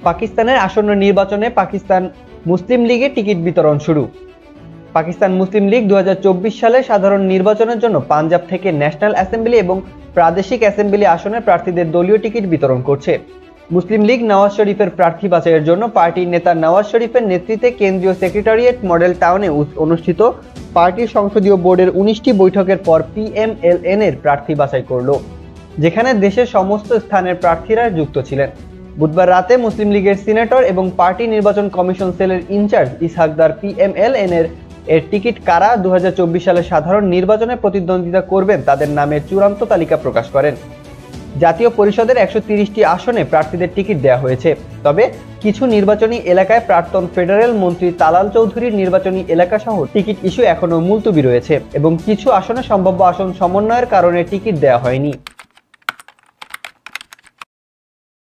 পাকিস্তানের আসন্ন নির্বাচনে পাকিস্তান মুসলিম লীগের টিকিট বিতরণ শুরু। পাকিস্তান মুসলিম লীগ 2024 সালে সাধারণ নির্বাচনের জন্য পাঞ্জাব থেকে ন্যাশনাল অ্যাসেম্বলি এবং প্রাদেশিক অ্যাসেম্বলি আসনের প্রার্থীদের দলীয় টিকিট বিতরণ করছে। মুসলিম লীগ নওয়াজ শরীফের প্রার্থী বাছাইয়ের জন্য পার্টির নেতা নওয়াজ শরীফের নেতৃত্বে কেন্দ্রীয় সেক্রেটারিয়েট মডেল টাউনে অনুষ্ঠিত পার্টির সংসদীয় বোর্ডের 19টি বৈঠকের পর PMLN এর প্রার্থী বাছাই করল, যেখানে দেশের সমস্ত স্থানের প্রার্থীরা যুক্ত ছিলেন। বুধবার রাতে মুসলিম লীগের সিনেটর এবং পার্টি নির্বাচন কমিশন সেলের ইনচার্জ ইসহাকদার PMLN এর টিকিট কারা 2024 সালে সাধারণ নির্বাচনে প্রতিদ্বন্দ্বিতা করবেন তাদের নামের চূড়ান্ত তালিকা প্রকাশ করেন। জাতীয় পরিষদের 130টি আসনে প্রার্থীদের টিকিট দেওয়া হয়েছে, তবে কিছু নির্বাচনী এলাকায় প্রাক্তন ফেডারেল মন্ত্রী তালাল চৌধুরীর নির্বাচনী এলাকা সহ টিকিট ইস্যু এখনো মুলতবি রয়েছে এবং কিছু আসনে সম্ভাব্য আসন সমন্বয়ের কারণে টিকিট দেওয়া হয়নি।